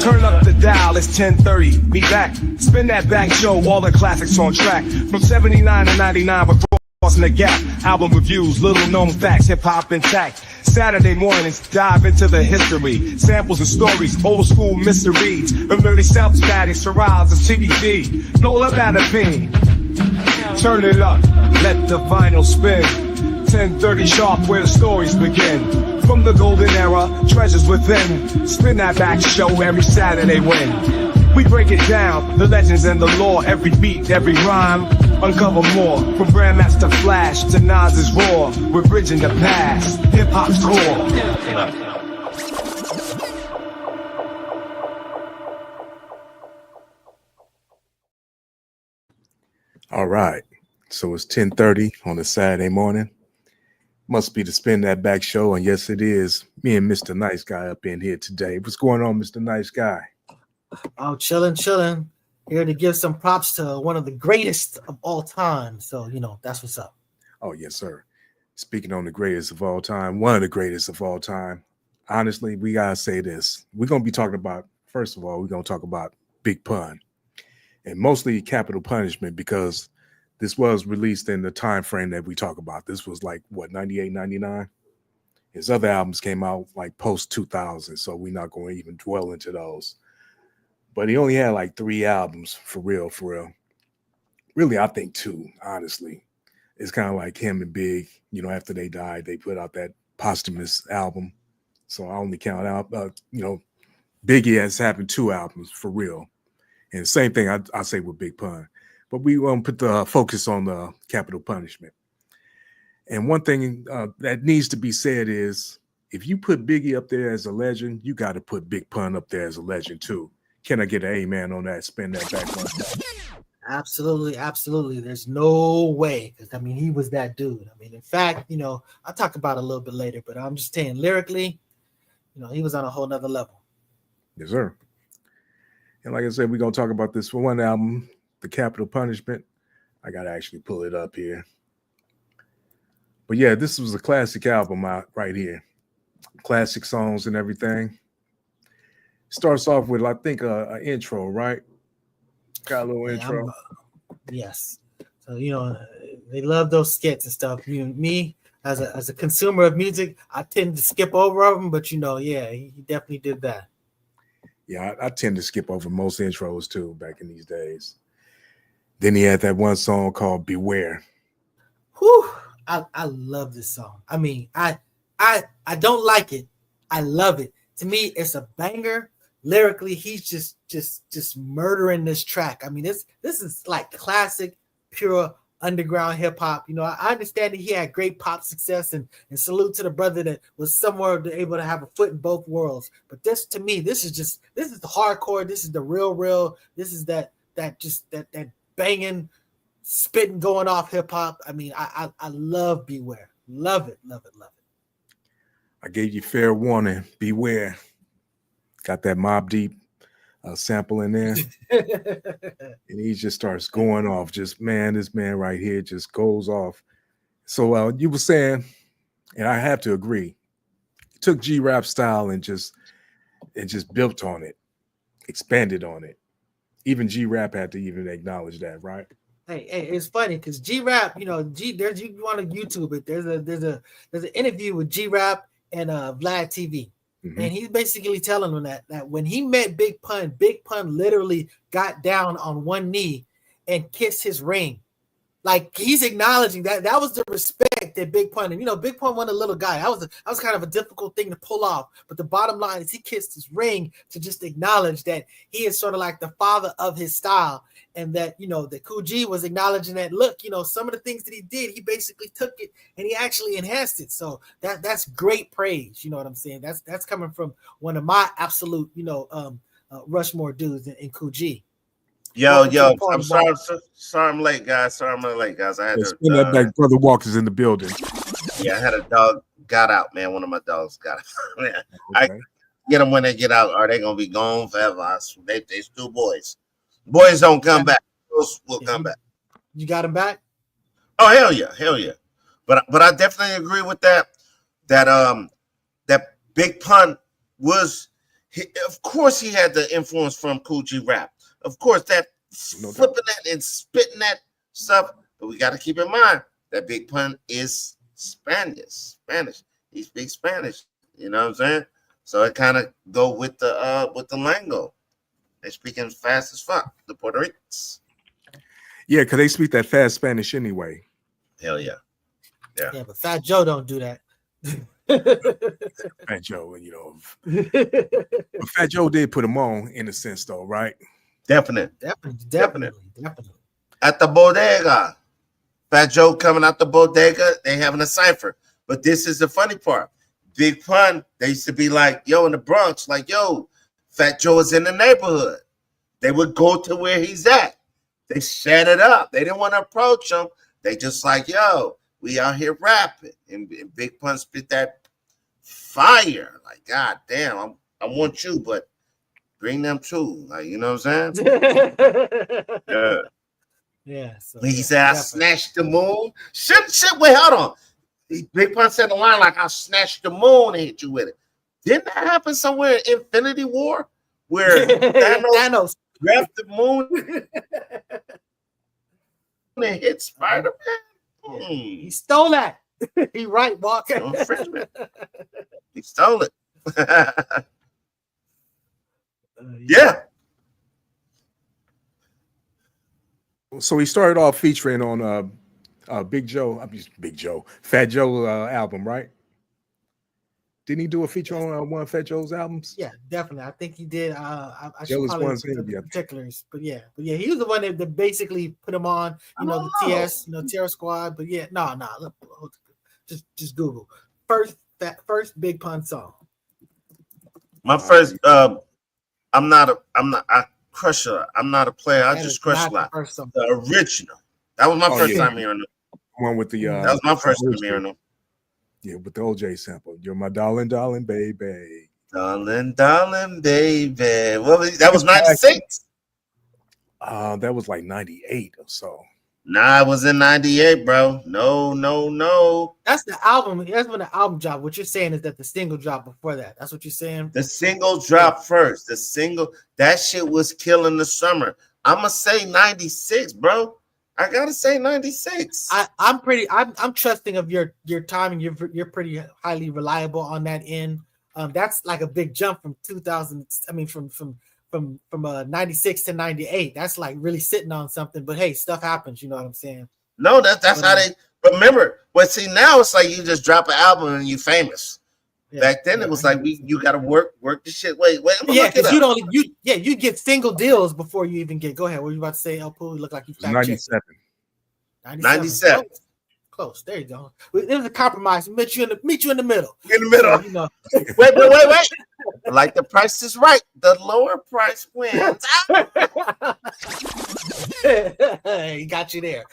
Turn up the dial, it's 10:30. Be back. Spin that back show, all the classics on track. From 79 to 99, we're crossing the gap. Album reviews, little known facts, hip hop intact. Saturday mornings, dive into the history. Samples and stories, old school mysteries. From early South static, Shiraz and CBD. Nola Badapine. Turn it up, let the vinyl spin. 10:30 sharp, where the stories begin. From the golden era, treasures within. Spin that back show every Saturday when we break it down, the legends and the lore. Every beat, every rhyme, uncover more. From Grandmaster Flash to Nas's Raw, we're bridging the past, hip-hop's core. All right, so it's 10:30 on a Saturday morning. Must be the Spin That Back show, and yes, it is. Me and Mr. Nice Guy up in here today. What's going on, Mr. Nice Guy? Oh, chilling. Here to give some props to one of the greatest of all time. So, that's what's up. Oh, yes, sir. Speaking on the greatest of all time, one of the greatest of all time. Honestly, we got to say this. We're going to be talking about, first of all, we're going to talk about Big Pun. And mostly Capital Punishment, because this was released in the time frame that we talk about. This was like, 98, 99? His other albums came out like post-2000, so we're not going to even dwell into those. But he only had like 3 albums, for real. Really, I think 2, honestly. It's kind of like him and Big, after they died, they put out that posthumous album. So I only count out, Biggie has having 2 albums, for real. And the same thing I say with Big Pun. But we want to put the focus on the Capital Punishment. And one thing that needs to be said is, if you put Biggie up there as a legend, you got to put Big Pun up there as a legend too. Can I get an amen on that? Spin that back one. Absolutely. There's no way. Because, he was that dude. In fact, I'll talk about it a little bit later, but I'm just saying lyrically, he was on a whole nother level. Yes, sir. And like I said, we're going to talk about this for one album, The Capital Punishment. I got to actually pull it up here. But yeah, this was a classic album out right here. Classic songs and everything. Starts off with, I think, an intro, right? Got a little intro. Yes. So, they love those skits and stuff. Me, as a consumer of music, I tend to skip over them, but he definitely did that. Yeah, I tend to skip over most intros too back in these days. Then he had that one song called Beware. Whew, I love this song. I don't like it. I love it. To me, it's a banger. Lyrically, he's just murdering this track. This is like classic, pure underground hip hop. I understand that he had great pop success, and salute to the brother that was somewhere able to have a foot in both worlds. But this, to me, this is the hardcore. This is the real. This is that banging, spitting, going off hip hop. I love Beware. Love it. I gave you fair warning. Beware. Got that Mobb Deep sample in there. And he just starts going off. This man right here just goes off. So you were saying, and I have to agree, he took G-Rap style and just built on it, expanded on it. Even G-Rap had to even acknowledge that, right? Hey, it's funny because G-Rap, you want to YouTube it. There's an interview with G-Rap and Vlad TV. Mm-hmm. And he's basically telling them that when he met Big Pun literally got down on one knee and kissed his ring. Like, he's acknowledging that was the respect that Big Pun, and Big Pun wasn't a little guy. That was kind of a difficult thing to pull off. But the bottom line is he kissed his ring to just acknowledge that he is sort of like the father of his style, and that that Kool G was acknowledging that, look, some of the things that he did, he basically took it and he actually enhanced it. So that's great praise. You know what I'm saying? That's coming from one of my absolute Rushmore dudes in Kool G. Yo, I'm sorry I'm late, guys. I had to spin that back. Brother Walker's in the building. Yeah, I had a dog got out, man. One of my dogs got out. Man, okay. I get them when they get out, or they gonna be gone forever. They still boys. Boys don't come back. Those will come back. You got them back? Oh, hell yeah. But I definitely agree with that. That Big Pun was Of course, he had the influence from Cool G Rap. Of course, that flipping that and spitting that stuff. But we got to keep in mind that Big Pun is Spanish. He speaks Spanish. You know what I'm saying? So it kind of go with the lingo. They speaking fast as fuck. The Puerto Ricans. Yeah, because they speak that fast Spanish anyway. Hell yeah. Yeah, but Fat Joe don't do that. Fat Joe, you know. But Fat Joe did put him on in a sense, though, right? Definitely. Definitely. At the bodega. Fat Joe coming out the bodega, they having a cipher. But this is the funny part. Big Pun, they used to be like, yo, in the Bronx, like, yo, Fat Joe is in the neighborhood. They would go to where he's at. They set it up. They didn't want to approach him. They just like, yo, we out here rapping. And Big Pun spit that fire. Like, God damn, I want you, but bring them too. Like, you know what I'm saying? Yeah. Yeah. So, he said, I snatched the moon. Shit, wait, hold on. Big Pun said the line like, I snatched the moon and hit you with it. Didn't that happen somewhere in Infinity War? Where Thanos grabbed the moon and hit Spider-Man? He stole that. He right, Walker. He stole it. Yeah. So he started off featuring on Fat Joe album, right? Didn't he do a feature on one of Fat Joe's albums? Yeah, definitely. I think he did. I should Jealous probably Ones, the particulars, but yeah, he was the one that basically put him on. You know, the TS, Terror Squad. But yeah, no, just Google first Big Pun song. My first, I'm not a crusher. I'm not a player. I just crush a lot. The original. That was my first time hearing it. One with the that was my first time hearing them. Yeah, with the OJ sample. You're my darling, darling, baby. Darling, darling, baby. What was that? Was 96? That was like 98 or so. Nah, it was in 98, bro. No. That's the album. That's when the album dropped. What you're saying is that the single dropped before that. That's what you're saying? The single dropped first. The single, that shit was killing the summer. I'ma say 96, bro. I gotta say 96. I'm trusting of your timing. You're pretty highly reliable on that end. That's like a big jump from 2000. I mean, from 96 to 98. That's like really sitting on something. But hey, stuff happens. You know what I'm saying? No, that's how they remember. But see, now it's like you just drop an album and you famous. Yeah, back then it was like you got to work the shit. Wait. Yeah, because you get single deals before you even get. Go ahead. What were you about to say, El Poo? You look like you 97. 97. Close. There you go. It was a compromise. Meet you in the middle. In the middle. So, you know. Wait. Like the price is right. The lower price wins. He got you there.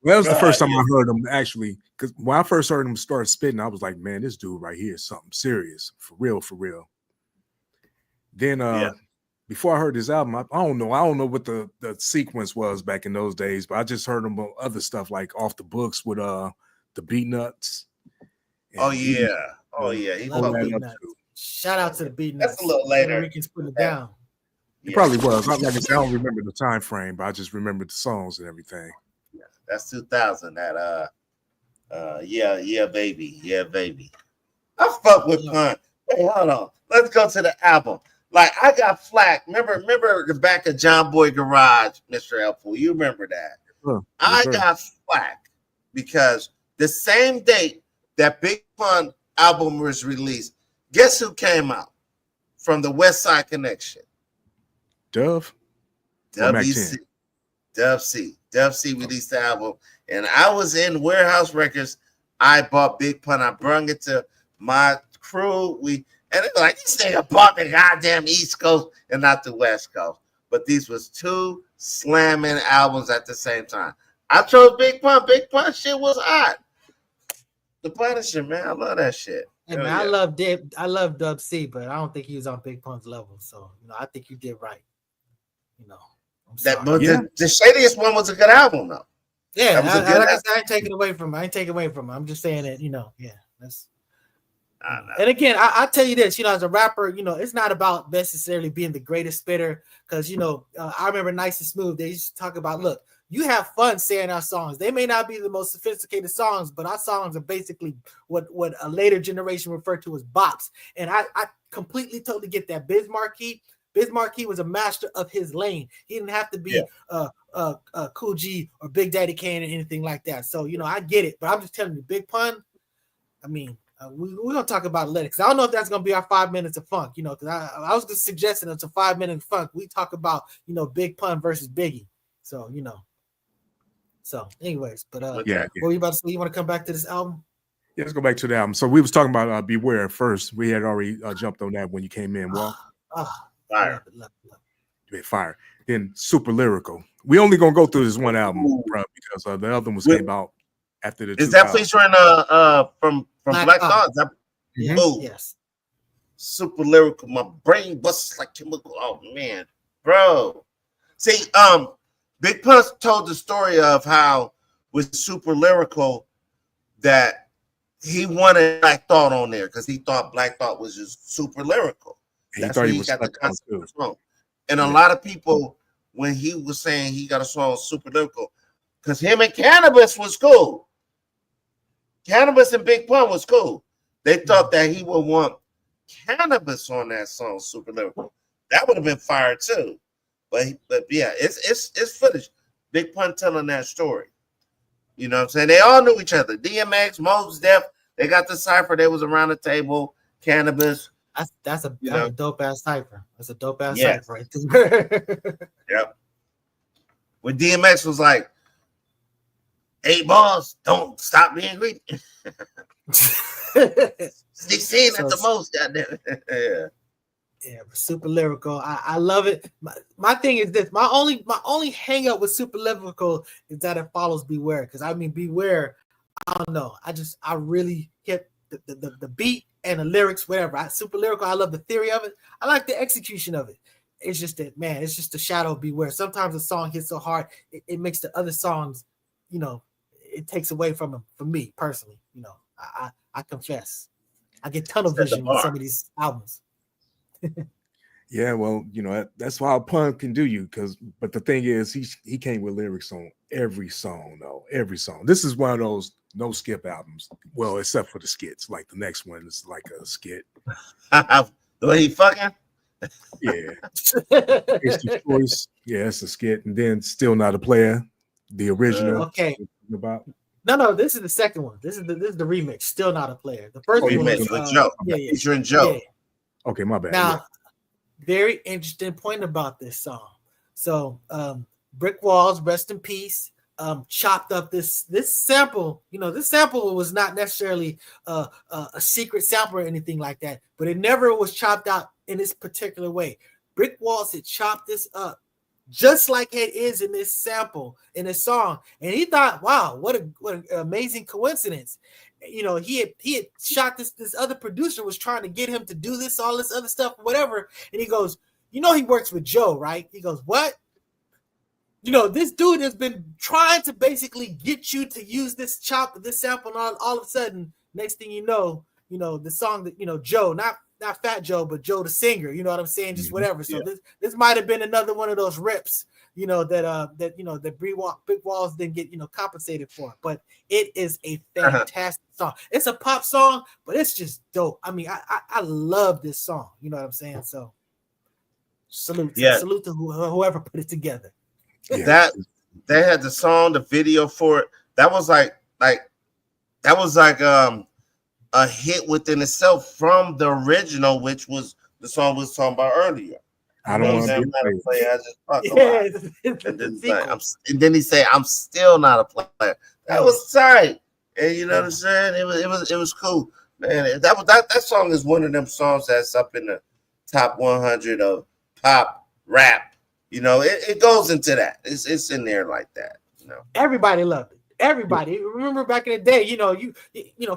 Well, that was the first time I heard him actually, because when I first heard him start spitting, I was like, man, this dude right here is something serious. For real. Then before I heard his album, I don't know what the sequence was back in those days, but I just heard him on other stuff like Off the Books with the Beat Nuts. Oh yeah. Shout out to the Beat Nuts. That's a little later. We can put it down. It probably was. Like I said, I don't remember the time frame, but I just remember the songs and everything. Yeah, that's 2000. That yeah, baby. I fuck with Pun. Hey, hold on. Let's go to the album. Like I got flack. Remember the back of John Boy Garage, Mr. Elful. You remember that? Sure. I got flack because the same date that Big Pun album was released, guess who came out from the West Side Connection? Dove WC. Dove C released the album, and I was in Warehouse Records. I bought Big Pun. I brung it to my crew. And it was like, this nigga bought the goddamn East Coast and not the West Coast. But these was two slamming albums at the same time. I chose Big Pun. Big Pun shit was hot. The Punisher, man. I love that shit. Hey, man, yeah. I love Dub C, but I don't think he was on Big Pun's level. So, I think you did right. The Shadiest one was a good album, though. Yeah, I ain't taking away from him. I'm just saying that, that's And again, I tell you this, as a rapper, it's not about necessarily being the greatest spitter. Because I remember Nice and Smooth. They used to talk about, look, you have fun saying our songs. They may not be the most sophisticated songs, but our songs are basically what a later generation referred to as bops. And I completely, totally get that. Biz Markie was a master of his lane. He didn't have to be Cool G or Big Daddy Kane or anything like that. So, I get it. But I'm just telling you, Big Pun, I mean, we're going to talk about lyrics. I don't know if that's going to be our 5 minutes of funk, because I was just suggesting it's a 5 minute funk. We talk about, Big Pun versus Biggie. So, So, anyways, but what were you about to say? You want to come back to this album? Yeah, let's go back to the album. So we was talking about Beware first. We had already jumped on that when you came in. Fire. Fire. Then Super Lyrical. We only going to go through this one album, bro, because the other ones came out after the. Is that featuring from Black Thought? Yes. Super Lyrical. My brain busts like chemical. Oh man, bro. See, Big Pun told the story of how with Super Lyrical that he wanted Black Thought on there because he thought Black Thought was just super lyrical. That's where he got the concept of the song. And a lot of people, when he was saying he got a song super lyrical, because him and Cannabis was cool. Cannabis and Big Pun was cool. They thought that he would want Cannabis on that song, super lyrical. That would have been fire too. But yeah, it's footage. Big Pun telling that story. You know what I'm saying? They all knew each other. DMX, Mos Def, they got the cipher. They was around the table. Cannabis. That's a dope ass cipher. That's a dope ass cipher right there. Yep. When DMX was like, "Hey boss, don't stop being greedy." They saying that the most, goddamn. Yeah, Super Lyrical. I love it. My thing is this. My only hang up with Super Lyrical is that it follows Beware. Because I mean, Beware, I don't know. I really hit the beat and the lyrics, whatever. Super Lyrical, I love the theory of it. I like the execution of it. It's just that, man, it's just the shadow of Beware. Sometimes a song hits so hard, it makes the other songs, it takes away from them, for me personally. I confess. I get tunnel vision with some of these albums. Yeah, well, that's why Pun can do you, but the thing is, he came with lyrics on every song, though. Every song. This is one of those no skip albums. Well, except for the skits. Like the next one is like a skit. The way he fucking? Yeah. It's the choice. Yeah, it's a skit. And then Still Not a Player, the original. Okay. About. No, this is the second one. This is the remix. Still Not a Player. The first one was with Joe. Featuring Joe. Yeah. Okay, my bad. Now, very interesting point about this song. So, Brick Walls, rest in peace, chopped up this sample. This sample was not necessarily a secret sample or anything like that, but it never was chopped out in this particular way. Brick Walls had chopped this up just like it is in this sample in this song, and he thought, "Wow, what an amazing coincidence." He had shot this other producer was trying to get him to do this, all this other stuff, whatever. And he goes, he works with Joe, right? He goes, what? This dude has been trying to basically get you to use this sample, and all of a sudden, next thing you know, the song that, Joe, not Fat Joe, but Joe the singer, you know what I'm saying? Just whatever. So this might have been another one of those rips, that Big Walls didn't get, compensated for. But it is a fantastic song. It's a pop song, but it's just dope. I mean, I love this song. You know what I'm saying? So salute to whoever put it together. That they had the song, the video for it. That was like a hit within itself from the original, which was the song we was talking about earlier. I don't want to play. I just fuck and then he said, "I'm still not a player." That was tight, and you know what I'm saying. It was cool, man. That song is one of them songs that's up in the top 100 of pop rap. It goes into that. It's in there like that. Everybody loved it. Everybody. Remember back in the day,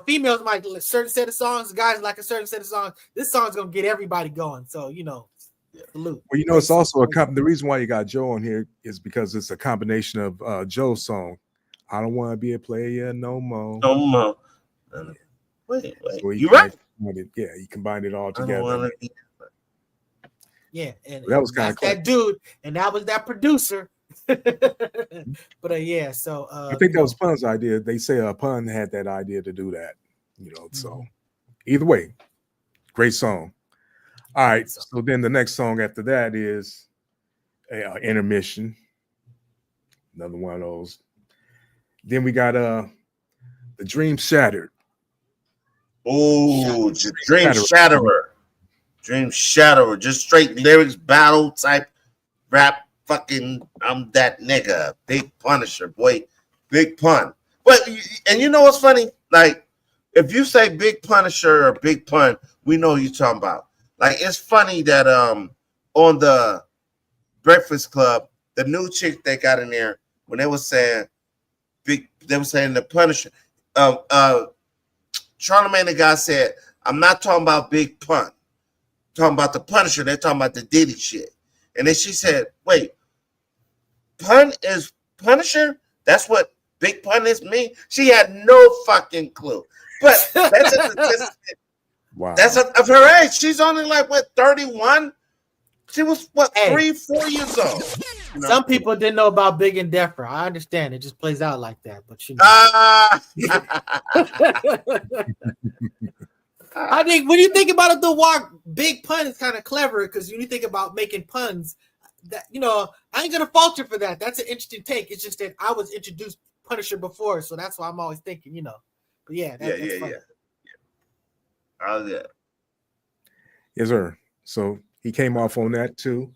females might like a certain set of songs, guys like a certain set of songs. This song's gonna get everybody going. So salute. Well, it's also the reason why you got Joe on here is because it's a combination of Joe's song, "I Don't Want to Be a Player No More." No more. Wait. So You right? he combined it all I don't together. wanna be. Yeah, and That was kind of that dude, and that was that producer. But yeah, so I think that was Pun's idea. They say Pun had that idea to do that. So either way, great song. All right, so then the next song after that is Intermission. Another one of those. Then we got The Dream Shattered. Oh, Dream Shatterer. Dream Shatterer. Just straight lyrics, battle type rap. Fucking, I'm that nigga. Big Punisher, boy. Big Pun. But, and you know what's funny? Like, if you say Big Punisher or Big Pun, we know who you're talking about. Like, it's funny that on the Breakfast Club, the new chick they got in there, when they were saying the Punisher, Charlamagne the guy said, I'm not talking about Big Pun. I'm talking about the Punisher. They're talking about the Diddy shit. And then she said, wait, Pun is Punisher? That's what Big Pun is me? She had no fucking clue. But that's wow. That's of her age. She's only like, what, 31? She was, what, 3-4 years old? Some people didn't know about Big and Defra. I understand. It just plays out like that. But I think when you think about it, the walk Big Pun is kind of clever because when you think about making puns, that I ain't gonna fault you for that. That's an interesting take. It's just that I was introduced Punisher before, so that's why I'm always thinking, But yeah, that's funny. Oh yeah. Yes, sir. So he came off on that too.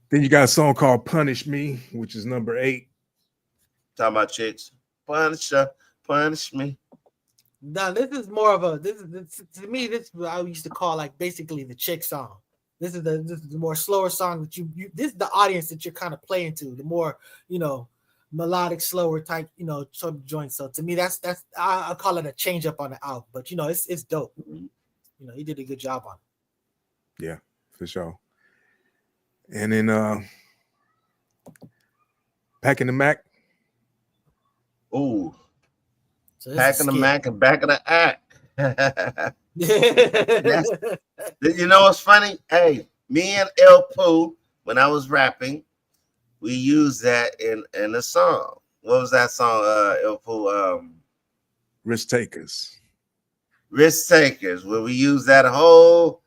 Then you got a song called Punish Me, which is number 8. Talking about chicks. Punisher, punish me. No, this is more of this to me, this is what I used to call like basically the chick song. This is the more slower song that you this is the audience that you're kind of playing to, the more, melodic, slower type, sort of joint. So to me, that's I call it a change up on the album, but it's dope. He did a good job on it. Yeah, for sure. And then Packing the Mac. Ooh. So Packing the Mac and back of the act. You know what's funny? Hey, me and El Pooh, when I was rapping, we used that in a song. What was that song, El Pooh? Risk Takers. Risk Takers, where we used that whole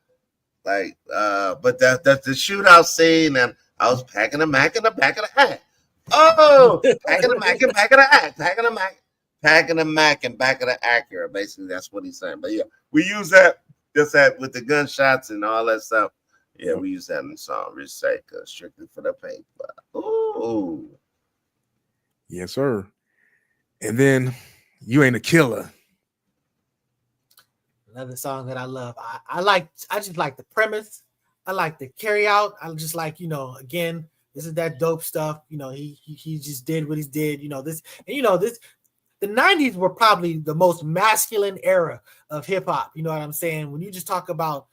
but that's the shootout scene, and I was packing the Mac in the back of the hat. Oh, packing the Mac in the back of the hat, packing the Mac and back of the Acura. Basically, that's what he's saying. But yeah, we use that just with the gunshots and all that stuff. Yeah, we use that in the song Risk Takers, strictly for the paper. Ooh. Yes, sir. And then You Ain't a Killer. Another song that I love. I just like the premise. I like the carry out. I just like, again, this is that dope stuff. He just did what he did. The 90s were probably the most masculine era of hip hop. You know what I'm saying? When you just talk about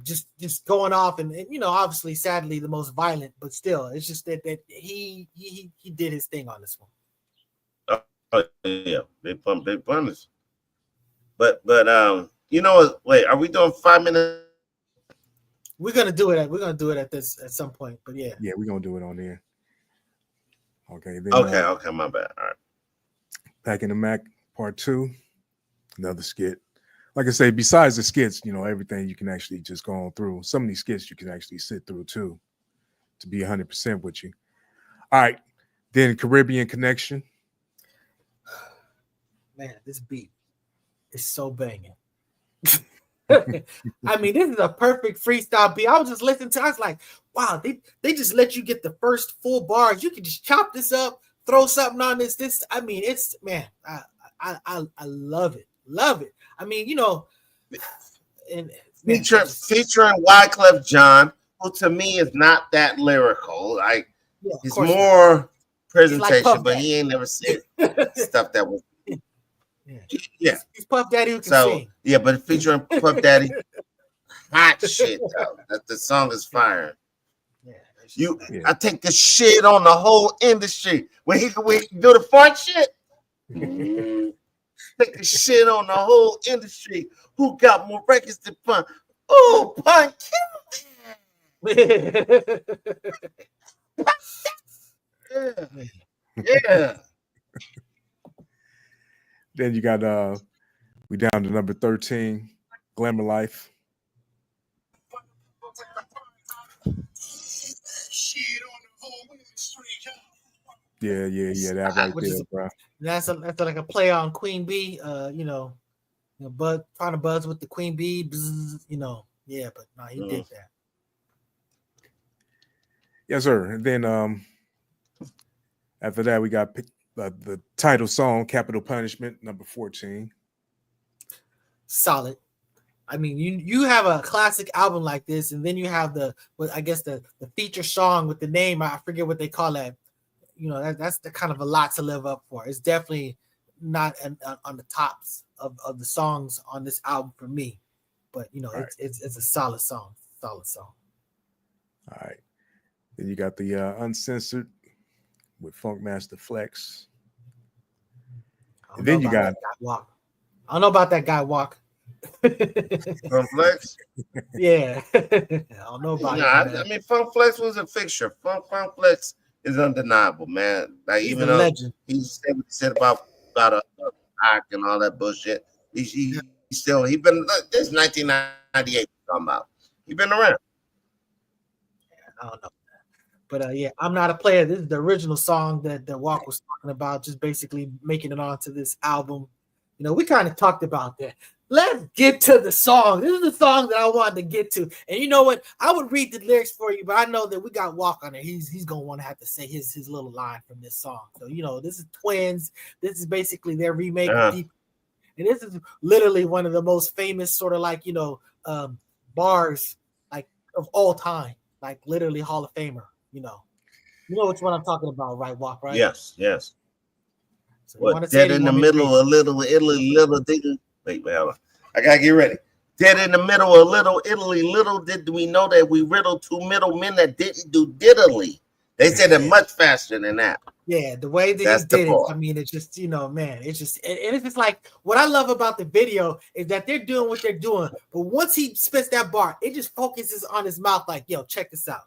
just going off and obviously, sadly, the most violent, but still, it's just that he did his thing on this one. Oh yeah, big punished. But wait, are we doing 5 minutes? We're gonna do it at some point, but yeah. Yeah, we're gonna do it on there. Okay. Then, okay, my bad. All right. Packing the Mac Part 2, another skit. Like I say, besides the skits, everything you can actually just go on through. Some of these skits you can actually sit through too, to be 100% with you. All right. Then Caribbean Connection. Man, this beat is so banging. I mean, this is a perfect freestyle beat. I was just listening to it. I was like, wow, they just let you get the first full bars. You can just chop this up, throw something on this. I mean, it's, man, I love it. Love it. I mean, and featuring Wyclef Jean, who to me is not that lyrical. Like, he's more presentation, like but he ain't never said stuff that was. Yeah. He's Puff Daddy who can sing. Yeah, but featuring Puff Daddy, hot shit though. That the song is fire. I take the shit on the whole industry. When he do the fart shit. Take a shit on the whole industry. Who got more records than Pun? Oh, Pun, yeah, yeah. Then you got we down to number 13, Glamour Life. Yeah, that right there, bro. That's like a play on Queen Bee. Bud trying to buzz with the Queen Bee. Bzz, yeah, but no, he did that. Yes, sir. And then after that, we got the title song, Capital Punishment, number 14. Solid. I mean, you have a classic album like this, and then you have the feature song with the name. I forget what they call that. That's the kind of a lot to live up for. It's definitely not on the tops of the songs on this album for me, but right. it's a solid song. Solid song. All right. Then you got the Uncensored with Funkmaster Flex. And then you got Walk. I don't know about that guy Walk. Funk Flex? Yeah. I don't know about it. I mean, Funk Flex was a fixture. Funk Flex is undeniable, man. Like, He's even a though legend. he said about a hack and all that bullshit, he been this 1998 talking about. He been around. I don't know. But I'm Not a Player. This is the original song that Walk was talking about, just basically making it onto this album. We kind of talked about that. Let's get to the song. This is the song that I wanted to get to. And you know what? I would read the lyrics for you, but I know that we got Walk on it. He's going to want to have to say his little line from this song. So, this is Twins. This is basically their remake of Deep. And this is literally one of the most famous sort of like, bars like of all time. Like literally Hall of Famer. You know which one I'm talking about, right? Walk, right? Yes. So what, dead in the middle, a little Italy, little Italy. Wait, hold on. I gotta get ready. Dead in the middle, a little Italy, little did we know that we riddled two middlemen that didn't do diddly. They said it much faster than that. Yeah, the way that he did it, I mean, it's just, man, it's just, and it's just like, what I love about the video is that they're doing what they're doing, but once he spits that bar, it just focuses on his mouth like, yo, check this out.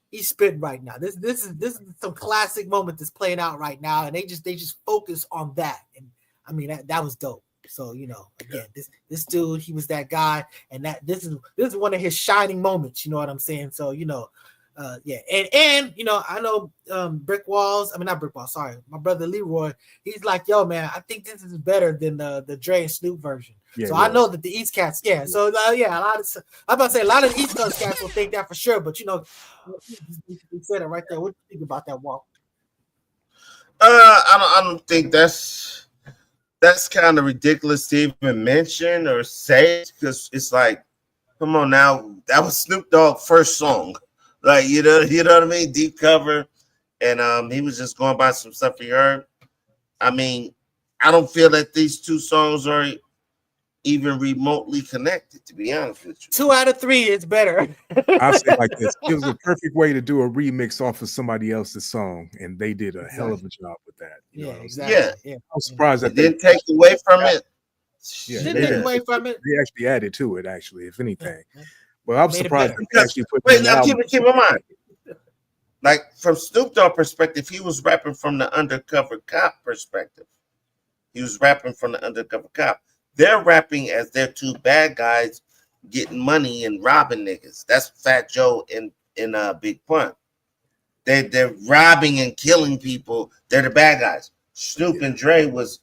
He's spitting right now. This is some classic moment that's playing out right now, and they just focus on that, and I mean that was dope. So again, this dude, he was that guy, and that this is one of his shining moments. You know what I'm saying? So yeah, and I know Brick Walls. I mean not Brick Walls. Sorry, my brother Leroy. He's like, yo, man, I think this is better than the Dre and Snoop version. Yeah, so I know that the East Cats, yeah. So yeah, I'm about to say a lot of the East Coast cats will think that for sure. But you said it right there. What do you think about that, Walk? I don't think that's kind of ridiculous to even mention or say, because it's like, come on now, that was Snoop Dogg's first song. Like, you know what I mean? Deep cover. And he was just going by some stuff he heard. I mean, I don't feel that these two songs are even remotely connected, to be honest with you. 2 out of 3 is better. I'll say it like this. It was a perfect way to do a remix off of somebody else's song, and they did a hell of a job with that. Yeah, exactly. Yeah. I'm surprised that they didn't take away from it. Yeah, didn't take away from it. They actually added to it, actually, if anything. Well, I'm surprised they actually put it. Wait, now keep in mind. Like, from Snoop Dogg perspective, he was rapping from the undercover cop perspective. He was rapping from the undercover cop. They're rapping as they're two bad guys getting money and robbing niggas. That's Fat Joe in Big Pun. They're robbing and killing people. They're the bad guys. Snoop and Dre was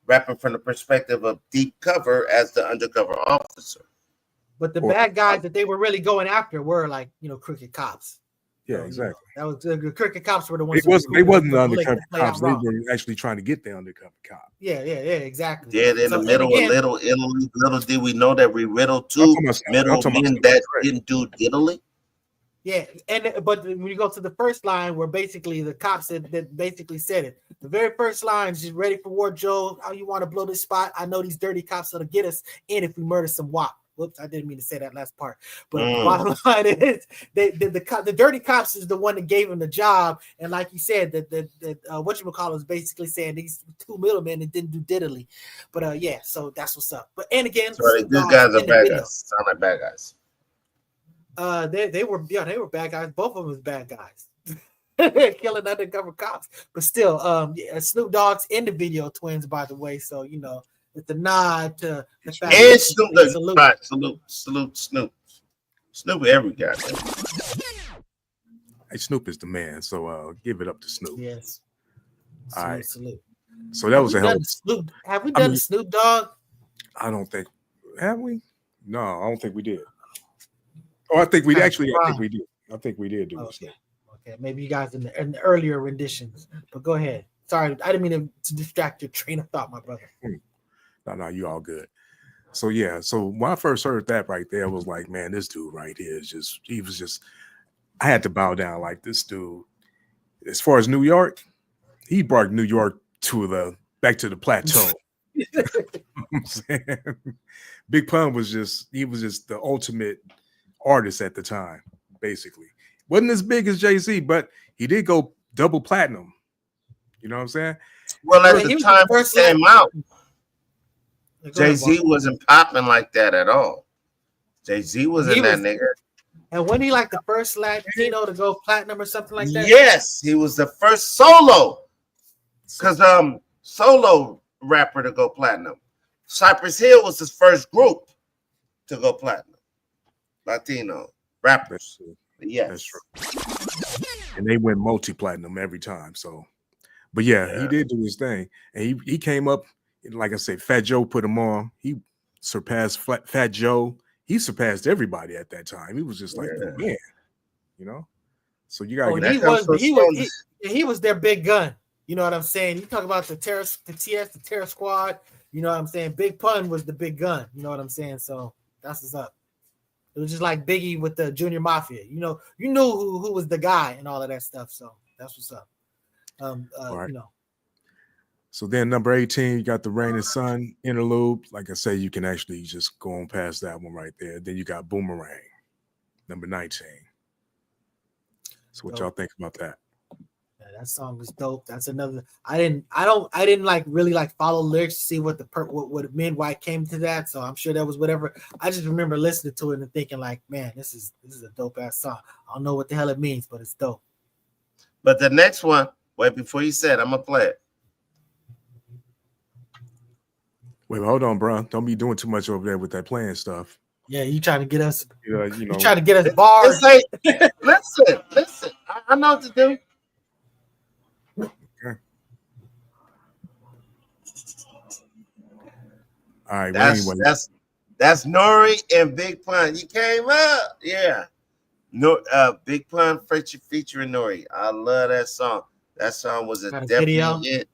rapping from the perspective of Deep Cover as the undercover officer. But the bad guys that they were really going after were like, crooked cops. Yeah, exactly. That was the crooked cops were the ones. They wasn't the undercover cops. They were actually trying to get the undercover cop. Yeah, exactly. Dead in the middle, again, little did we know that we riddled two middlemen that didn't do diddly. Yeah, but when you go to the first line, where basically the cops that basically said it, the very first line is ready for war, Joe. How you want to blow this spot? I know these dirty cops that'll get us in if we murder some WAP. Whoops, I didn't mean to say that last part. But the bottom line is, the dirty cops is the one that gave him the job, and like you said, that whatchamacallit is basically saying these two middlemen that didn't do diddly. But yeah, so that's what's up. But and again, so the good guys are bad guys. Sound like bad guys. They were bad guys. Both of them was bad guys. Killing undercover cops, but still, Snoop Dogg's in the video, twins, by the way. So it's a nod to the fact. And Snoop, right? Salute, Snoop. Snoop, every guy. Hey, Snoop is the man. So give it up to Snoop. Yes. All right. Salute. So that was a hell. Have we done Snoop Dogg? I don't think. Have we? No, I don't think we did. Oh, I think we actually. I think we did. I think we did do okay. Okay, maybe you guys in the earlier renditions, but go ahead. Sorry, I didn't mean to distract your train of thought, my brother. No, you all good. So yeah, so when I first heard that right there, I was like, man, this dude right here is I had to bow down. Like, this dude, as far as New York, he brought New York back to the plateau. You know what I'm saying? Big Pun was just the ultimate artist at the time, basically. Wasn't as big as Jay-Z, but he did go double platinum. You know what I'm saying? Well, at the time he came out, Jay-Z wasn't popping like that at all. Jay-Z wasn't that nigga. And when he like the first Latino to go platinum or something like that? Yes, he was the first solo rapper to go platinum. Cypress Hill was his first group to go platinum. Latino rappers. Yes, that's true. And they went multi-platinum every time. So, but yeah, he did do his thing, and he came up. Like I said, Fat Joe put him on. He surpassed Fat Joe. He surpassed everybody at that time. He was just like the man, So you gotta get he was their big gun. You know what I'm saying? You talk about the Terror Squad. You know what I'm saying? Big Pun was the big gun. You know what I'm saying? So that's what's up. It was just like Biggie with the Junior Mafia. You knew who was the guy and all of that stuff. So that's what's up. Right. So then number 18, you got the Rain and Sun interlude. Like I say, you can actually just go on past that one right there. Then you got Boomerang, number 19. So what y'all think about that? Yeah, that song was dope. That's another. I didn't like really like follow lyrics to see what what it meant, why it came to that. So I'm sure that was whatever. I just remember listening to it and thinking like, man, this is a dope ass song. I don't know what the hell it means, but it's dope. But the next one, wait, before you said, I'm gonna play it. Wait, hold on, bro. Don't be doing too much over there with that playing stuff. Yeah, you trying to get us. You trying to get us bars. Listen. I know what to do. Okay. All right. That's Nori and Big Pun. You came up, yeah. No, Big Pun featuring Nori. I love that song. That song was a definite hit.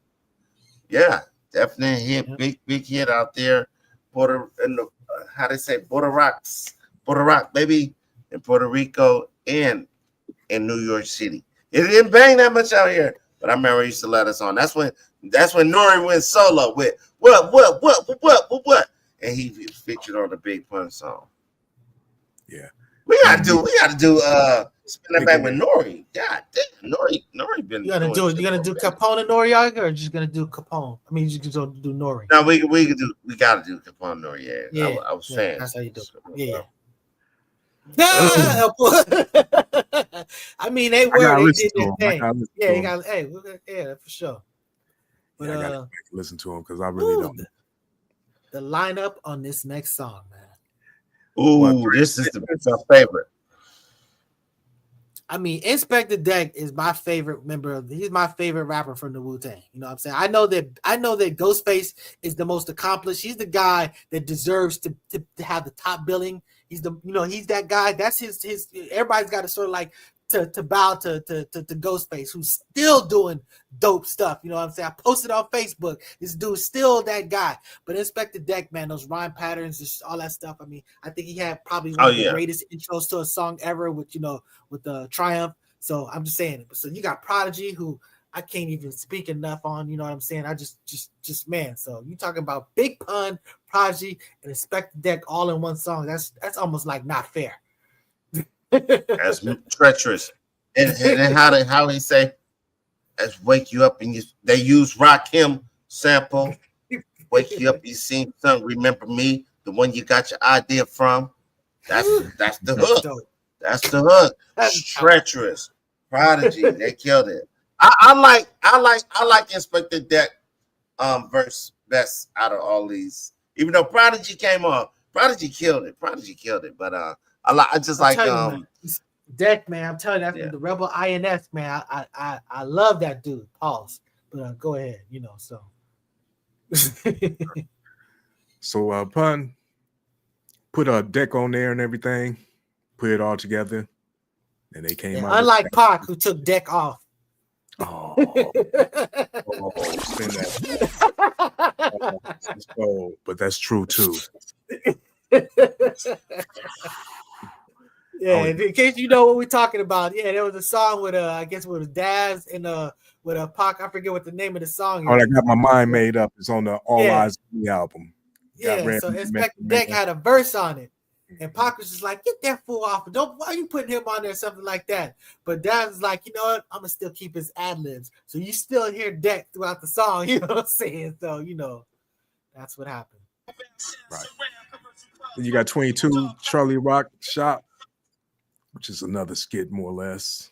Yeah. Definitely hit, big hit out there. Puerto Rock, baby, in Puerto Rico and in New York City. It didn't bang that much out here, but I remember he used to let us on. That's when Nori went solo with what, and he featured on the Big Pun song. Yeah, we gotta do spin that back with Nori. God damn, Nori been. You gonna do Capone and Noriega, or just gonna do Capone? I mean, you just gonna do Nori. No, we gotta do Capone and Nori. Yeah. I was saying. That's how you do it. Yeah. I mean, they did their thing. Yeah, you got. Yeah, for sure. But I gotta listen to them because I really don't. The lineup on this next song, man. Ooh, this is my favorite. I mean, Inspector Deck is my favorite member. He's my favorite rapper from the Wu-Tang. You know what I'm saying? I know that Ghostface is the most accomplished. He's the guy that deserves to have the top billing. He's that guy. That's his. Everybody's got to sort of like to bow to Ghostface, who's still doing dope stuff. You know what I'm saying? I posted on Facebook. This dude's still that guy. But Inspector Deck, man, those rhyme patterns, just all that stuff. I mean, I think he had probably one of the greatest intros to a song ever with the Triumph. So I'm just saying it. So you got Prodigy, who I can't even speak enough on. You know what I'm saying? I just man. So you talking about Big Pun Prodigy and Inspector Deck all in one song. That's almost like not fair. That's treacherous. And how they say, let's wake you up, and they use Rakim sample. Wake you up, you seen something, remember me, the one you got your idea from. That's the hook. That's the hook. Treacherous. Prodigy, they killed it. I like Inspector Deck verse best out of all these. Even though Prodigy came on, Prodigy killed it. But I just like Deck, man. I'm telling you, that's the Rebel INS, man. I love that dude. Pause. But go ahead, so. So Pun put a deck on there and everything, put it all together, and they came out. Unlike Pac, who took Deck off. Oh, spin that. Oh, but that's true too. Yeah, in case you know what we're talking about. Yeah, there was a song with I guess with Daz and with Pac. I forget what the name of the song is. Oh, I got my mind made up. It's on the All Eyes on Me album. Yeah, so Inspector Deck had a verse on it. And Pac was just like, get that fool off. Why are you putting him on there? Something like that. But Daz was like, you know what? I'm going to still keep his ad-libs. So you still hear Deck throughout the song. You know what I'm saying? So, that's what happened. Right. Then you got 22, Charlie Rock Shop, which is another skit, more or less.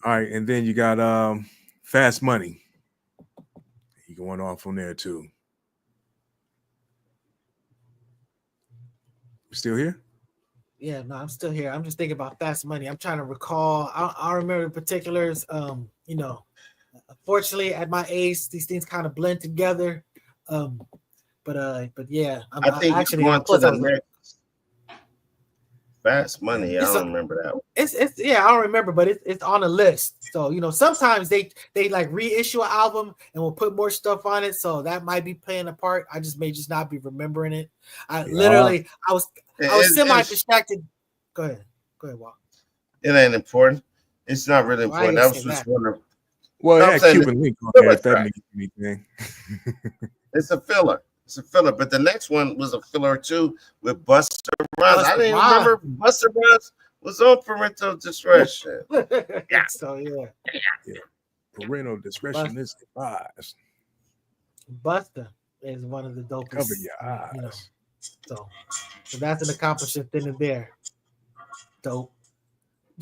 All right. And then you got Fast Money. He going off on there, too. Still here? Yeah, no, I'm still here. I'm just thinking about Fast Money. I'm trying to recall. I remember the particulars. Unfortunately, at my age, these things kind of blend together. But yeah, I think actually going to the next Fast Money. I don't remember that one. It's I don't remember, but it's on a list. So sometimes they like reissue an album and will put more stuff on it. So that might be playing a part. I just may not be remembering it. I was semi distracted. Go ahead, Walt. It ain't important. It's not really important. That was just one of. Well, it had Cuban Link on there. If that means anything. It's a filler. But the next one was a filler too with Busta Rhymes. I didn't remember Busta Rhymes was on parental discretion. Yeah. So yeah. Parental discretion is advised. Busta is one of the dopest. Cover your eyes. So that's an accomplishment in there. Dope.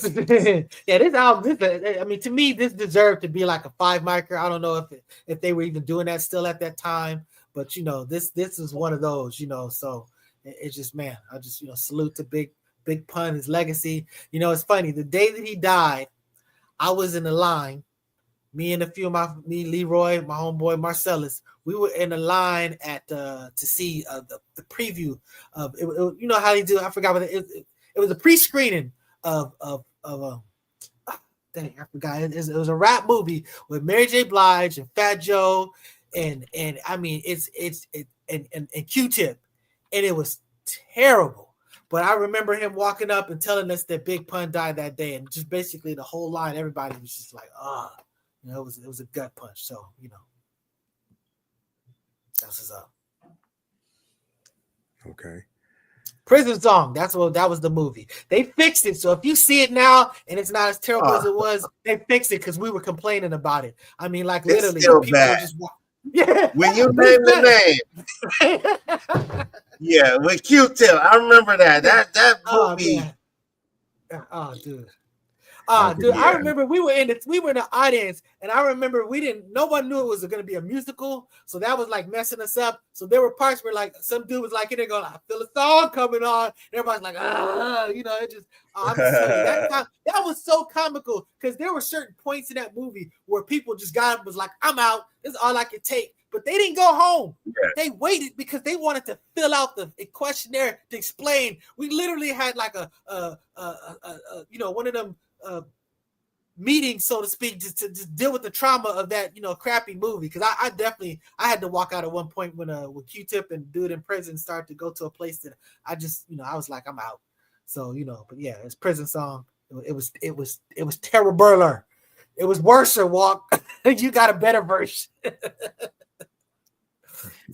Yeah, this album. To me, this deserved to be like a 5-micer. I don't know if they were even doing that still at that time. But this is one of those, so it's just, man, I just salute to Big Pun, his legacy. It's funny, the day that he died, I was in the line, me and a few of me, Leroy, my homeboy Marcellus, we were in the line at to see the preview of it, how they do, I forgot what it was, a pre-screening of dang, I forgot, it was a rap movie with Mary J. Blige and Fat Joe and I mean it's and Q-Tip, and it was terrible. But I remember him walking up and telling us that Big Pun died that day, and just basically the whole line, everybody was just like, it was a gut punch. So that's what's up. Okay. Prison Song. That was the movie. They fixed it. So if you see it now and it's not as terrible as it was, they fixed it because we were complaining about it. I mean, like literally, still people bad. were just yeah. When you name the name, yeah, with Q-Tip, I remember that movie. Dude. Dude, I remember we were in the audience, and I remember no one knew it was going to be a musical, so that was like messing us up. So there were parts where like some dude was like in there going, I feel a song coming on, and everybody's like, it just, I'm just telling you, that was so comical because there were certain points in that movie where people just was like, I'm out, this is all I can take. But they didn't go home. Yeah. They waited because they wanted to fill out the questionnaire to explain. We literally had like one of them meeting, so to speak, just to deal with the trauma of that, crappy movie. Because I definitely had to walk out at one point when Q-Tip and dude in prison started to go to a place that I just, I was like, I'm out. So, but yeah, it's Prison Song. It was terrible. It was worse, Walk. You got a better version.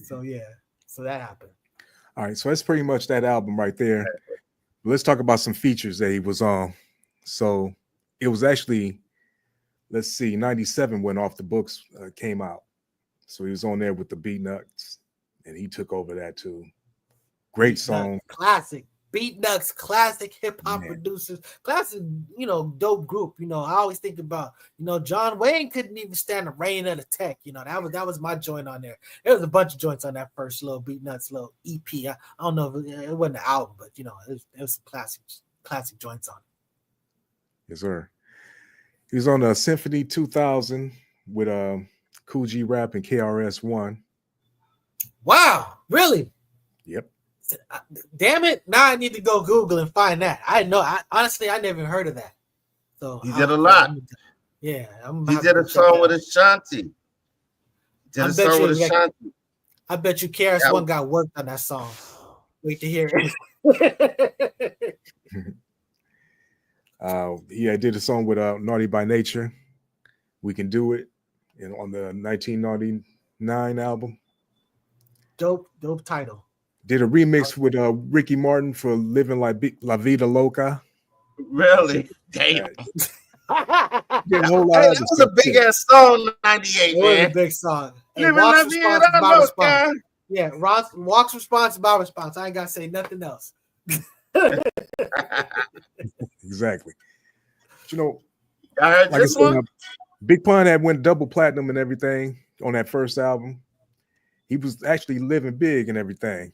So yeah. So that happened. All right, so that's pretty much that album right there. Let's talk about some features that he was on. So it was actually, let's see, 97 when Off the Books came out. So he was on there with the Beatnuts, and he took over that too. Great song. Classic. Beatnuts, classic hip hop producers, classic, dope group. I always think about, John Wayne couldn't even stand the Reign of the Tech. That was my joint on there. There was a bunch of joints on that first little Beatnuts little EP. I don't know if it wasn't an album, but it was some classic joints on it. Yes, sir. He was on Symphony 2000 with Cool G Rap and KRS-One. Wow, really? Yep. Damn it! Now I need to go Google and find that. I know. Honestly, I never heard of that. So he did a lot. Yeah, he did a song with Ashanti. I bet you KRS-One got worked on that song. Wait to hear it. He did a song with Naughty by Nature. We Can Do It, and on the 1999 album. Dope title. Did a remix with Ricky Martin for Living La Vida Loca. Really? Damn. That was a big ass song, 98, man. It was a big song. And Walk's response is my response. Yeah, Walk's response is my response. I ain't got to say nothing else. Exactly. I heard this one. Big Pun had went double platinum and everything on that first album. He was actually living big and everything.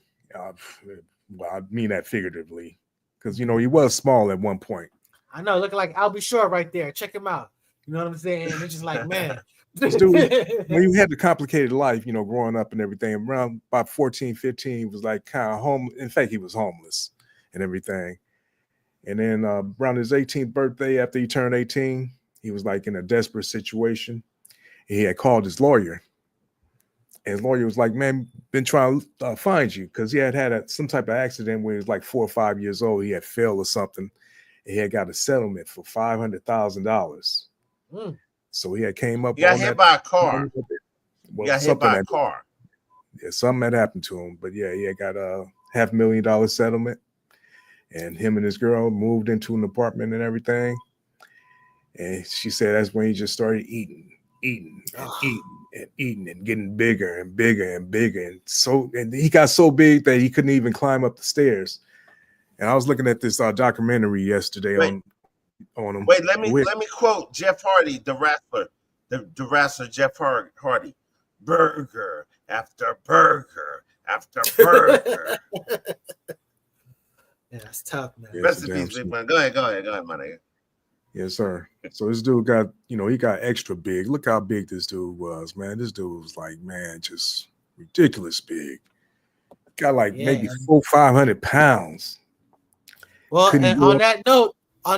Well, I mean that figuratively, because he was small at one point. I know, looking like I'll Be Sure right there. Check him out. You know what I'm saying? And it's just like, man, this dude, when you had the complicated life, growing up and everything. Around about 14, 15, he was like kind of home. In fact, he was homeless and everything. And then around his 18th birthday, after he turned 18, he was like in a desperate situation. He had called his lawyer. And his lawyer was like, man, been trying to find you, because he had some type of accident when he was like 4 or 5 years old. He had failed or something. And he had got a settlement for $500,000. So he had came up. He got hit by a car. Well, he got hit by a car. Yeah, something had happened to him. But yeah, he had got a $500,000 settlement. And him and his girl moved into an apartment and everything. And she said that's when he just started eating and getting bigger and bigger and bigger. And he got so big that he couldn't even climb up the stairs. And I was looking at this documentary yesterday on him. Wait, let me quote Jeff Hardy, the wrestler Jeff Hardy. Burger after burger after burger. Yeah, that's tough, man. Yeah, Rest in peace, big man. Go ahead, my nigga. Yes, sir. So this dude got, he got extra big. Look how big this dude was, man. This dude was like, man, just ridiculous big. Got like maybe 400-500 pounds. Well, and on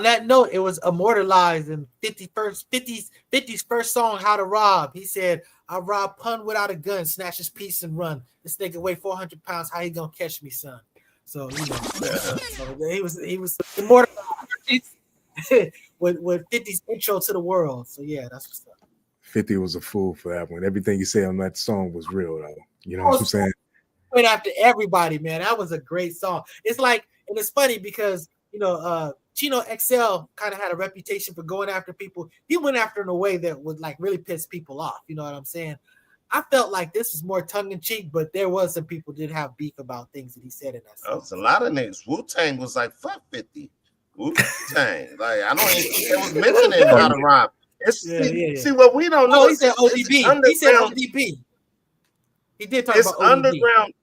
that note, it was immortalized in 50's first song, How to Rob. He said, I rob Pun without a gun, snatch his piece and run. This nigga weigh 400 pounds. How he gonna catch me, son? So, so he was immortalized with 50's intro to the world. So yeah, that's what's up. 50 was a fool for that one. Everything he said on that song was real, though. You know what I'm saying? Went after everybody, man. That was a great song. It's like, and it's funny because Chino XL kind of had a reputation for going after people. He went after in a way that would like really piss people off. You know what I'm saying? I felt like this was more tongue in cheek, but there was some people did have beef about things that he said in that song. There was a lot of niggas. Wu-Tang was like, fuck 50. Wu-Tang. Like, I don't even think it was mentioning How to Rob. See what we don't know. Oh, he said ODB. He said ODB. He did talk about ODB. Underground.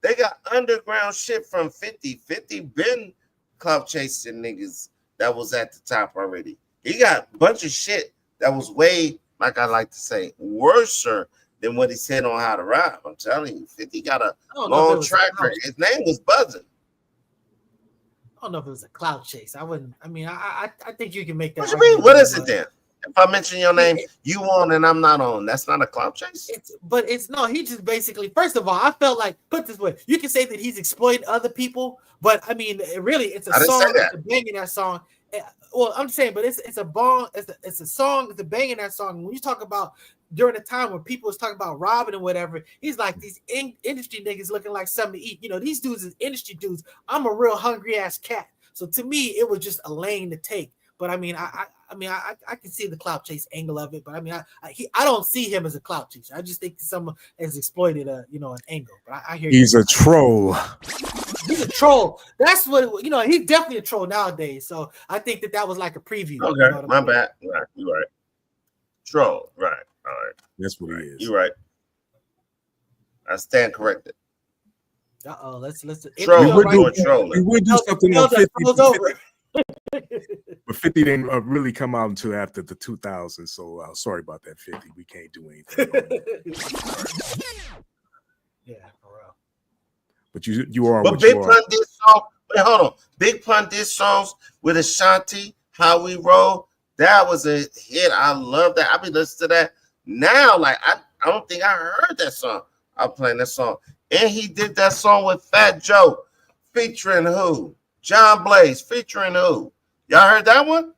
They got underground shit from 50. 50 been club chasing niggas that was at the top already. He got a bunch of shit that was way, like I like to say, worser than what he said on How to Rob. I'm telling you, 50 got a long track record. His name was buzzing. I don't know if it was a clout chase. I think you can make that. What you mean? What is it then? If I mention your name, you on and I'm not on. That's not a clout chase. He just basically, first of all, I felt like, put this way, you can say that he's exploiting other people, but I mean, really, it's a song. It's a bang in that song. Well, I'm saying, but it's a song. It's a bang in that song. When you talk about during the time when people was talking about robbing and whatever, he's like, these industry niggas looking like something to eat. You know, these dudes is industry dudes. I'm a real hungry ass cat. So to me, it was just a lane to take. But I mean, I can see the clout chase angle of it. But I mean, I don't see him as a clout chaser. I just think someone has exploited an angle. But I hear he's a troll. He's a troll. That's what he's definitely a troll nowadays. So I think that was like a preview. Okay, you know my bad. Right, you're right. Troll, right. All right. That's what he is. You're right. I stand corrected. Let's Troll. We would do something on 50. Over. But 50 didn't really come out until after the 2000s. So sorry about that, 50. We can't do anything. Yeah, for real. But you are. But what Big you Pun are. did song. Wait, hold on. Big Pun did songs with Ashanti, How We Roll. That was a hit. I love that. I've been listening to that now. Like I don't think I heard that song. I'm playing that song. And he did that song with Fat Joe featuring who? John Blaze featuring who? Y'all heard that one?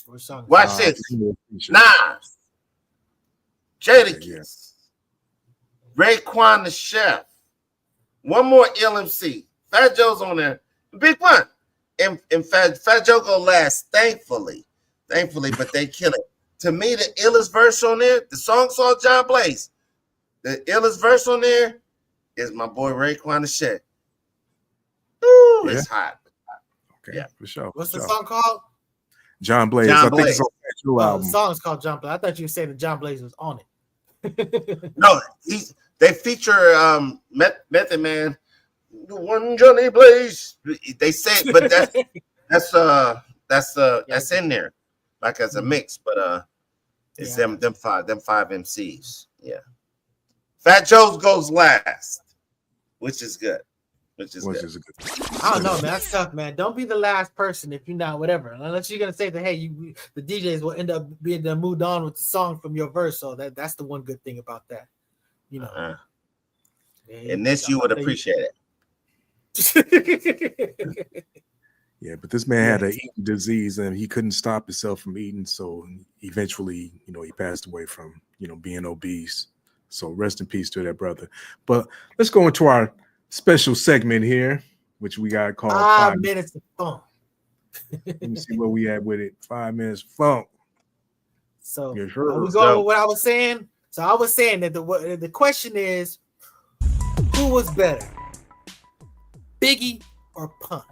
What song? Watch this. Nas, Jadakiss, Raekwon the Chef. One more LMC. Fat Joe's on there. Big Pun. And Fat Joe go last, thankfully, but they kill it. To me, the illest verse on there, the song John Blaze. The illest verse on there is my boy Raekwon the Chef. Ooh, it's hot. Okay, yeah, for sure. What's the song called? John Blaze. John I think Blaze. it's on that new album. The song's called John Blaze. I thought you were saying that John Blaze was on it. No, they feature Method Man, the one Johnny Blaze. They say, but that's in there, like as a mix. But it's them five MCs. Yeah, Fat Joe's goes last, which is good. Which is good. I don't know, man. That's tough, man. Don't be the last person if you're not whatever. Unless you're gonna say that, hey, the DJs will end up being moved on with the song from your verse. So that's the one good thing about that, you know. And this you would appreciate it. Yeah, but this man had an eating disease and he couldn't stop himself from eating. So eventually, he passed away from being obese. So rest in peace to that brother. But let's go into our special segment here, which we got called 5 minutes of funk. Let me see where we at with it. 5 minutes funk. So we go with what I was saying. So I was saying that the question is, who was better, Biggie or Pun?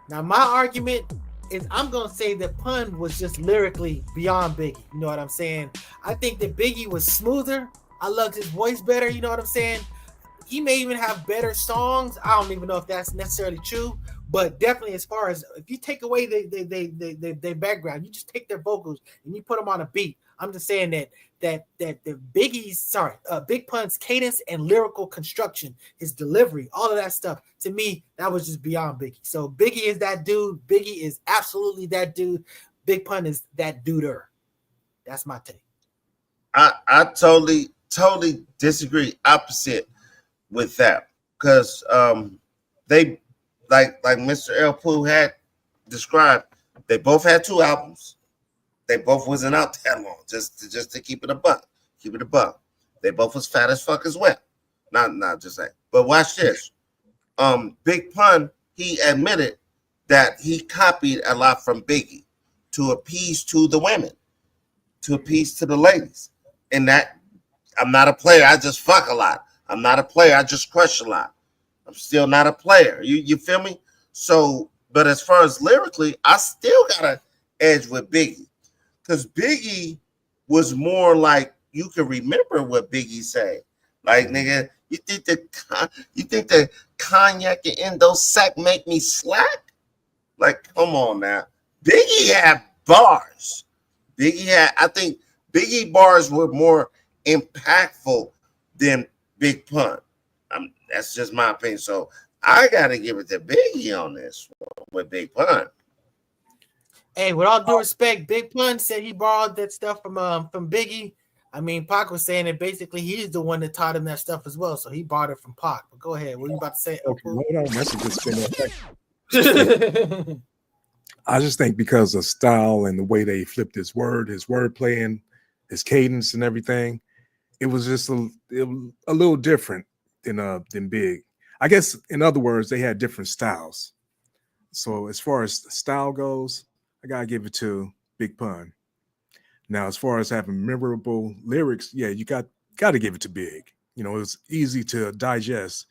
Now my argument is I'm gonna say that Pun was just lyrically beyond Biggie. You know what I'm saying? I think that Biggie was smoother. I loved his voice better, you know what I'm saying? He may even have better songs. I don't even know if that's necessarily true, but definitely as far as if you take away their background, you just take their vocals and you put them on a beat. I'm just saying that the Big Pun's cadence and lyrical construction, his delivery, all of that stuff, to me, that was just beyond Biggie. So Biggie is that dude. Biggie is absolutely that dude. Big Pun is that duder. That's my take. I totally disagree opposite with that because they like Mr. El Pooh had described, they both had 2 albums. They both wasn't out that long, just to keep it a buck. They both was fat as fuck as well. Not just like, but watch this. Big Pun, he admitted that he copied a lot from Biggie to appease to the women, to appease to the ladies. And that I'm not a player, I just fuck a lot. I'm not a player, I just crush a lot. I'm still not a player. You feel me? So, but as far as lyrically, I still got an edge with Biggie. Because Biggie was more like, you can remember what Biggie said. Like, nigga, you think the cognac and endo sack make me slack? Like, come on now. Biggie had bars. I think Biggie bars were more impactful than Big Pun. That's just my opinion. So I gotta give it to Biggie on this one with Big Pun. Hey, with all due respect, Big Pun said he borrowed that stuff from Biggie. I mean, Pac was saying that basically he's the one that taught him that stuff as well. So he borrowed it from Pac. But go ahead. What are you about to say? Okay, hold on. That's a good spin. I just think because of style and the way they flipped his word playing, his cadence and everything, it was just a little different than Big. I guess in other words, they had different styles. So as far as style goes, I gotta give it to Big Pun. Now, as far as having memorable lyrics, yeah, you got to give it to Big. You know, it's easy to digest.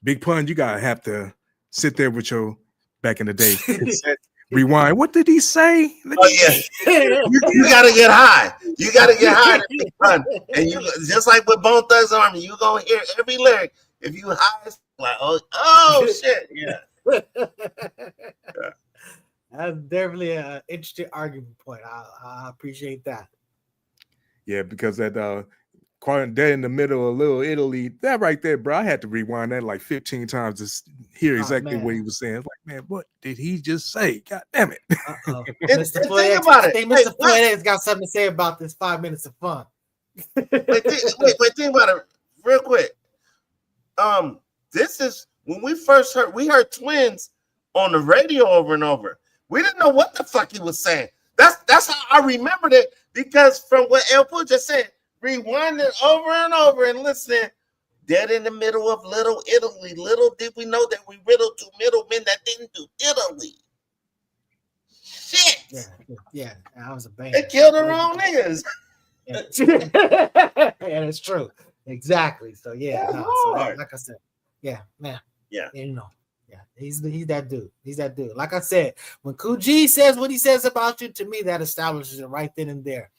Big Pun, you gotta have to sit there with your back in the day cassette, rewind. What did he say? Oh yeah, you gotta get high. You gotta get high to Big Pun, and you just like with Bone Thugs Army, you gonna hear every lyric. If you high, it's like oh shit, yeah. That's definitely an interesting argument point. I appreciate that. Yeah, because that dead in the middle of Little Italy, that right there, bro. I had to rewind that like 15 times to hear exactly what he was saying. It's like, man, what did he just say? God damn it. Mr. Floyd, I think Mr. Floyd has got something to say about this 5 minutes of fun. wait, think about it real quick. This is when we heard Twins on the radio over and over. We didn't know what the fuck he was saying. That's how I remembered it, because from what El Pooh just said, rewind it over and over and listening. Dead in the middle of Little Italy. Little did we know that we riddled two middlemen that didn't do Italy. Shit. Yeah, I was a band. They killed their own niggas. Yeah. And it's true. Exactly. So yeah, like I said, yeah, man. Yeah. You know. Yeah, he's that dude. He's that dude. Like I said, when Cool G says what he says about you, to me, that establishes it right then and there.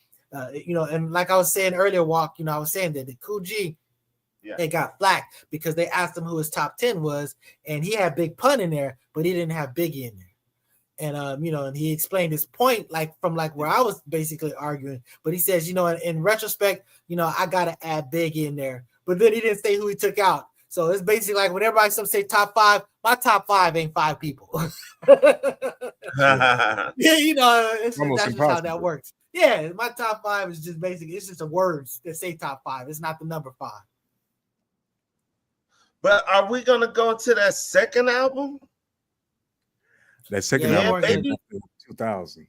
You know, and like I was saying earlier, Walk, you know, I was saying that the Cool G, they got flack because they asked him who his top 10 was, and he had Big Pun in there, but he didn't have Biggie in there. And you know, and he explained his point from where I was basically arguing, but he says, you know, in retrospect, you know, I gotta add Biggie in there, but then he didn't say who he took out. So it's basically like whenever I say top 5, my top 5 ain't 5 people. Yeah, you know, that's just how that works. Yeah, my top 5 is just basically, it's just the words that say top 5. It's not the number 5. But are we gonna go to that second album? That second album, baby. 2000,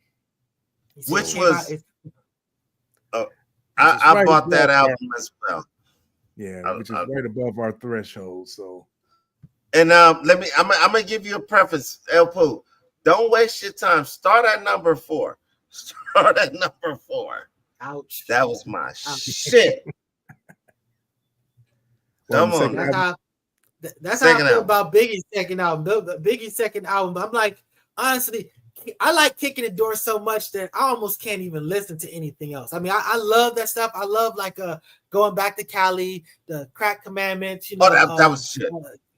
which was I bought that album as well. Yeah, which is right above our threshold. So, and I'm gonna give you a preface, El Pooh. Don't waste your time. Start at number 4. Start at number 4. Ouch. That was my shit. Come on. That's how I feel about Biggie's second album. Biggie's second album. I'm like, honestly, I like Kicking the Door so much that I almost can't even listen to anything else. I mean, I love that stuff. I love Going Back to Cali, the Crack Commandments. You know, that was shit.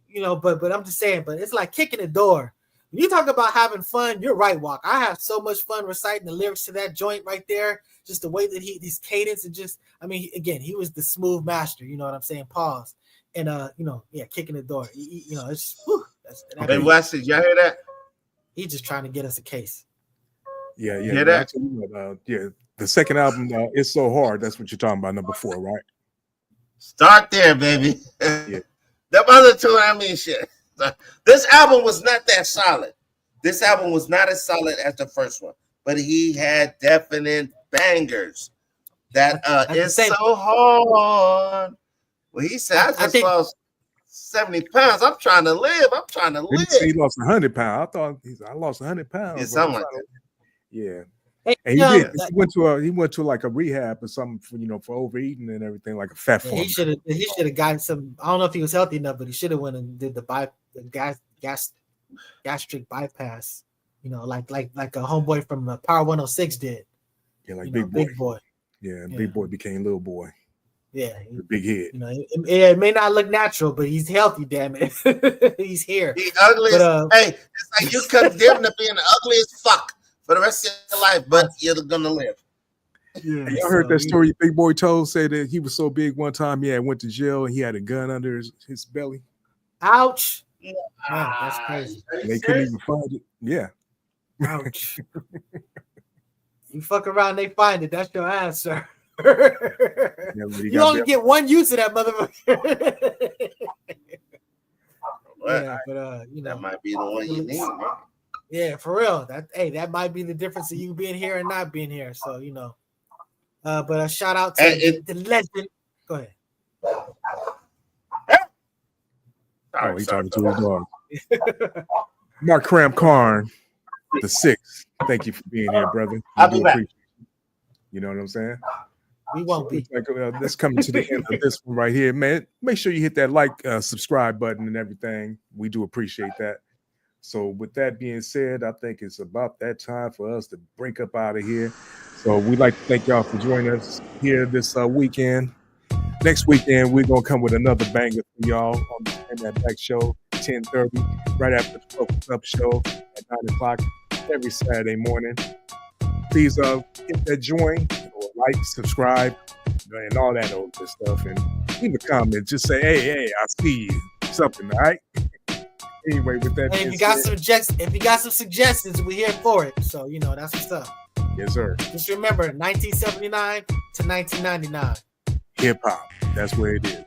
You know, but I'm just saying. But it's like Kicking the Door. When you talk about having fun, you're right, Walk. I have so much fun reciting the lyrics to that joint right there. Just the way that his cadence and just, I mean, again, he was the smooth master. You know what I'm saying? Pause. And you know, yeah, Kicking the Door. You know, it's just, whew, hey, Wes, did y'all hear that? He's just trying to get us a case. Yeah. You hear that? Yeah, the second album is so hard. That's what you're talking about, number 4, right? Start there, baby. Yeah. The other two, I mean, shit. This album was not that solid. This album was not as solid as the first one, but he had definite bangers. That is so hard. Well, he said, I just lost 70 pounds. I'm trying to live. I'm trying to live. He lost 100 pounds. I thought I lost 100 pounds. Yeah, something like that. Yeah. Hey, and he went to like a rehab or something for, you know, for overeating and everything, like a fat form. He should have gotten some. I don't know if he was healthy enough, but he should have went and did the gastric bypass. You know, like a homeboy from Power 106 did. Yeah, like Big Boy. Yeah, Big Boy became Little Boy. Yeah, the big head. You know, it may not look natural, but he's healthy. Damn it, he's here. He ugly. Hey, it's like you condemned to being ugly as fuck for the rest of your life, but you're gonna live. Yeah, y'all heard that story Big Boy told? Say that he was so big one time he went to jail and he had a gun under his belly. Ouch! Man, that's crazy. And they couldn't even find it. Yeah. Ouch! You fuck around, they find it. That's your answer. You only get one use of that motherfucker. Yeah, but you know, that might be the one you need, man. Yeah, for real. That might be the difference of you being here and not being here. So but a shout out to the legend. Go ahead. Oh, he's talking to his dog. Mark Cram Karn, the sixth. Thank you for being here, brother. I'll be back. You know what I'm saying? We won't be. Let's come to the end of this one right here, man. Make sure you hit that subscribe button and everything. We do appreciate that. So with that being said, I think it's about that time for us to break up out of here. So we'd like to thank y'all for joining us here this weekend. Next weekend, we're going to come with another banger for y'all on the Dat Back show, 10:30, right after the Focus Up show at 9 o'clock every Saturday morning. Please hit that join, like, subscribe, and all that old good stuff. And leave a comment. Just say, hey, I see you. Something, all right? Anyway, with that if you got some suggestions, we're here for it. So, that's what's up. Yes, sir. Just remember, 1979 to 1999. Hip hop. That's where it is.